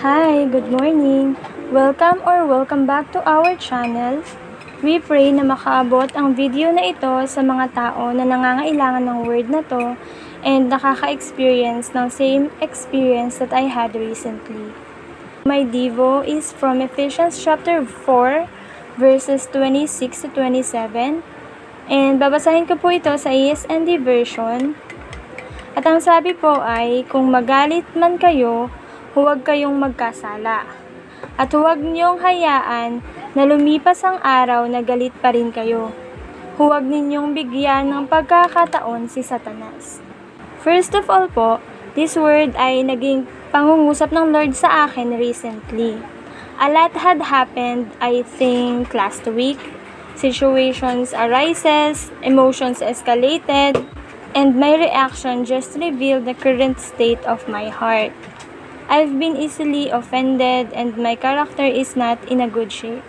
Hi, good morning. Welcome back to our channel. We pray na makaabot ang video na ito sa mga tao na nangangailangan ng word na to and nakaka-experience ng same experience that I had recently. My devo is from Ephesians chapter 4 verses 26 to 27 and babasahin ko po ito sa ESND version. At ang sabi po ay, kung magalit man kayo, huwag kayong magkasala. At huwag niyong hayaan na lumipas ang araw na galit pa rin kayo. Huwag ninyong bigyan ng pagkakataon si Satanas. First of all po, this word ay naging pangungusap ng Lord sa akin recently. A lot had happened, I think, last week. Situations arises, emotions escalated, and my reaction just revealed the current state of my heart. I've been easily offended and my character is not in a good shape.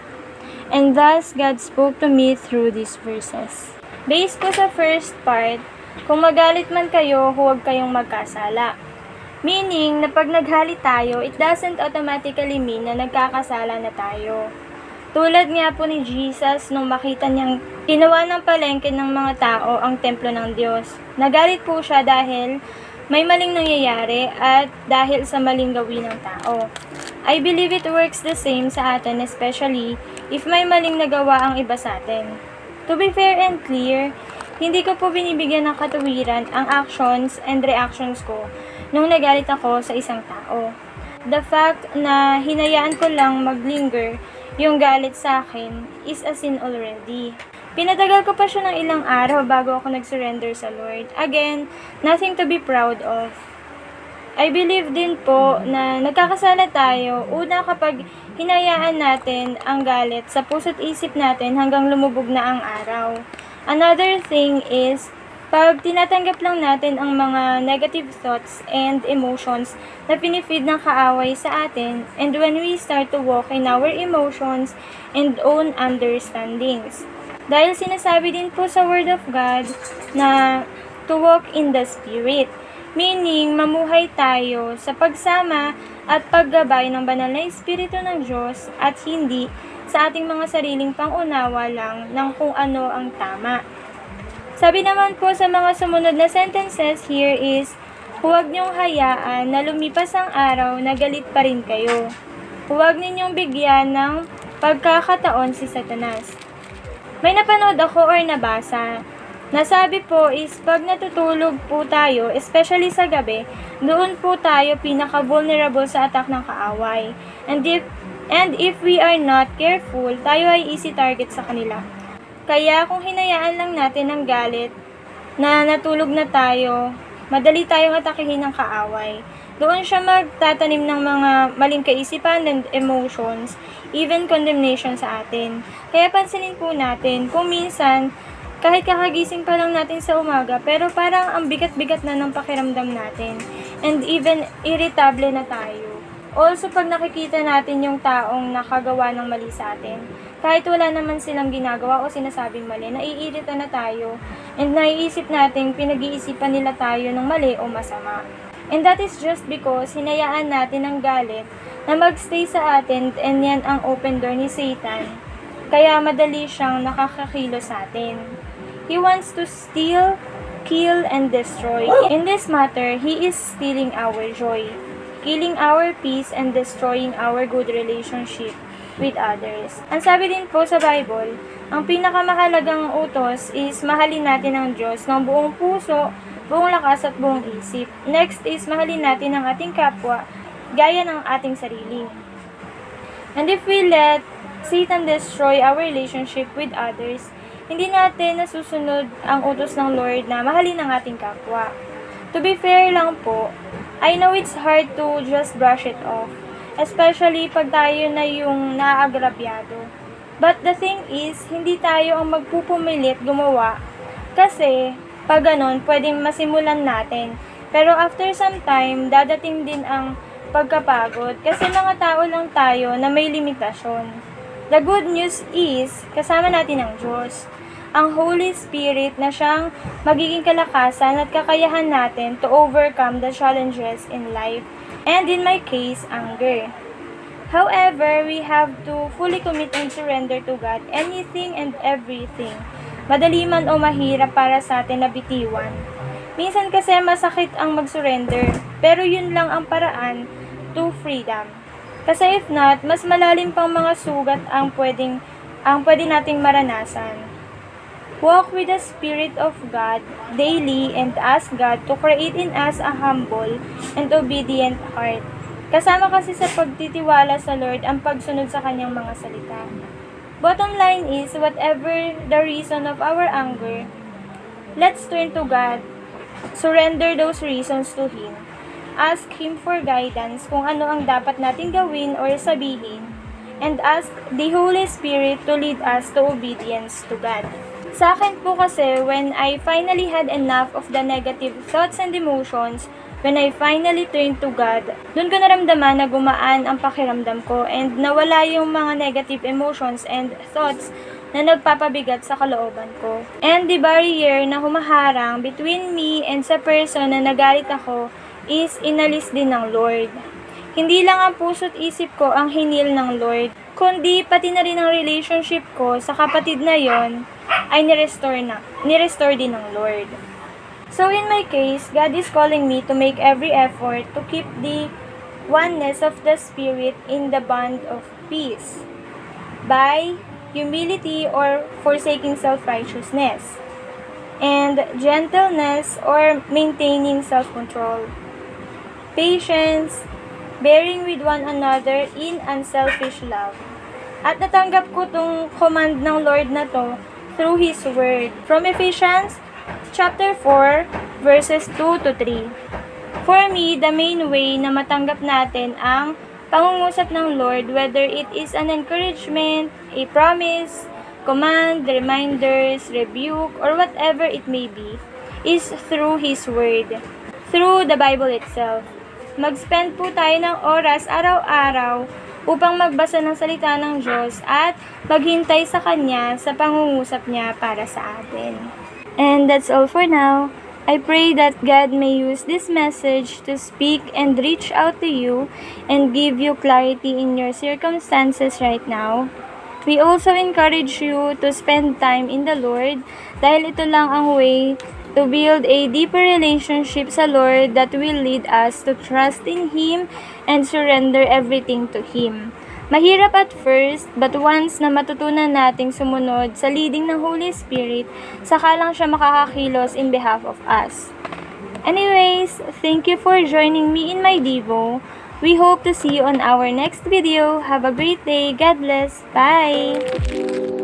And thus, God spoke to me through these verses. Based po sa first part, kung magalit man kayo, huwag kayong magkasala. Meaning, na pag naghalit tayo, it doesn't automatically mean na nagkakasala na tayo. Tulad nga po ni Jesus nung makita niyang ginawa ng palengke ng mga tao ang templo ng Diyos. Nagalit po siya dahil may maling nangyayari at dahil sa maling gawin ng tao. I believe it works the same sa atin, especially if may maling nagawa ang iba sa atin. To be fair and clear, hindi ko po binibigyan ng katuwiran ang actions and reactions ko nung nagalit ako sa isang tao. The fact na hinayaan ko lang maglinger yung galit sa akin is a sin already. Pinatagal ko pa siya ng ilang araw bago ako nag-surrender sa Lord. Again, nothing to be proud of. I believe din po na nagkakasala tayo una kapag hinayaan natin ang galit sa puso't isip natin hanggang lumubog na ang araw. Another thing is, pag tinatanggap lang natin ang mga negative thoughts and emotions na pinifeed ng kaaway sa atin, and when we start to walk in our emotions and own understandings. Dahil sinasabi din po sa Word of God na to walk in the Spirit, meaning mamuhay tayo sa pagsama at paggabay ng banal na Espiritu ng Diyos at hindi sa ating mga sariling pangunawa lang ng kung ano ang tama. Sabi naman po sa mga sumunod na sentences here is, huwag niyong hayaan na lumipas ang araw na galit pa rin kayo. Huwag ninyong bigyan ng pagkakataon si Satanas. May napanood ako or nabasa. Nasabi po is pag natutulog po tayo, especially sa gabi, doon po tayo pinaka-vulnerable sa attack ng kaaway. And if we are not careful, tayo ay easy target sa kanila. Kaya kung hinayaan lang natin ng galit na natulog na tayo, madali tayong atakihin ng kaaway. Doon siya magtatanim ng mga maling kaisipan and emotions, even condemnation sa atin. Kaya pansinin po natin kung minsan, kahit kakagising pa lang natin sa umaga, pero parang ang bigat-bigat na ng pakiramdam natin. And even irritable na tayo. Also, pag nakikita natin yung taong nakagawa ng mali sa atin, kahit wala naman silang ginagawa o sinasabing mali, naiirita na tayo and naiisip natin pinag-iisipan nila tayo ng mali o masama. And that is just because hinayaan natin ang galit na magstay sa atin and yan ang open door ni Satan. Kaya madali siyang nakakakilo sa atin. He wants to steal, kill, and destroy. In this matter, he is stealing our joy, killing our peace, and destroying our good relationship with others. Ang sabi din po sa Bible, ang pinakamahalagang utos is mahalin natin ang Diyos ng buong puso, buong lakas at buong isip. Next is mahalin natin ang ating kapwa, gaya ng ating sarili. And if we let Satan destroy our relationship with others, hindi natin nasusunod ang utos ng Lord na mahalin ang ating kapwa. To be fair lang po, I know it's hard to just brush it off, especially pag tayo na yung naagrabyado. But the thing is, hindi tayo ang magpupumilit gumawa kasi pag ganon, pwedeng masimulan natin. Pero after some time, dadating din ang pagkapagod kasi mga tao lang tayo na may limitasyon. The good news is, kasama natin ang Diyos, ang Holy Spirit na siyang magiging kalakasan at kakayahan natin to overcome the challenges in life. and in my case, anger. However, we have to fully commit and surrender to God anything and everything. Madali man o mahirap para sa atin na bitiwan. Minsan kasi masakit ang mag-surrender, pero yun lang ang paraan to freedom. Kasi if not, mas malalim pang mga sugat ang pwede nating maranasan. Walk with the Spirit of God daily and ask God to create in us a humble and obedient heart. Kasama kasi sa pagtitiwala sa Lord ang pagsunod sa kanyang mga salita. Bottom line is, whatever the reason of our anger, let's turn to God. Surrender those reasons to Him. Ask Him for guidance kung ano ang dapat nating gawin or sabihin. And ask the Holy Spirit to lead us to obedience to God. Sa akin po kasi, when I finally had enough of the negative thoughts and emotions, when I finally turned to God, doon ko naramdaman na gumaan ang pakiramdam ko and nawala yung mga negative emotions and thoughts na nagpapabigat sa kalooban ko. And the barrier na humaharang between me and sa person na nagalit ako is inalis din ng Lord. Hindi lang ang puso't isip ko ang hinil ng Lord, kundi pati na rin ang relationship ko sa kapatid na yon ay nirestore din ng Lord. So in my case, God is calling me to make every effort to keep the oneness of the Spirit in the bond of peace by humility or forsaking self-righteousness, and gentleness or maintaining self-control, patience, bearing with one another in unselfish love. At natanggap ko tong command ng Lord na to through His Word. From Ephesians chapter 4, verses 2 to 3. For me, the main way na matanggap natin ang pangungusap ng Lord, whether it is an encouragement, a promise, command, reminders, rebuke, or whatever it may be, is through His Word, through the Bible itself. Mag-spend po tayo ng oras araw-araw upang magbasa ng salita ng Diyos at maghintay sa Kanya sa pangungusap niya para sa atin. And that's all for now. I pray that God may use this message to speak and reach out to you and give you clarity in your circumstances right now. We also encourage you to spend time in the Lord dahil ito lang ang way to build a deeper relationship sa Lord that will lead us to trust in Him and surrender everything to Him. Mahirap at first, but once na matutunan nating sumunod sa leading ng Holy Spirit, saka lang siya makakakilos in behalf of us. Anyways, thank you for joining me in my Devo. We hope to see you on our next video. Have a great day. God bless. Bye!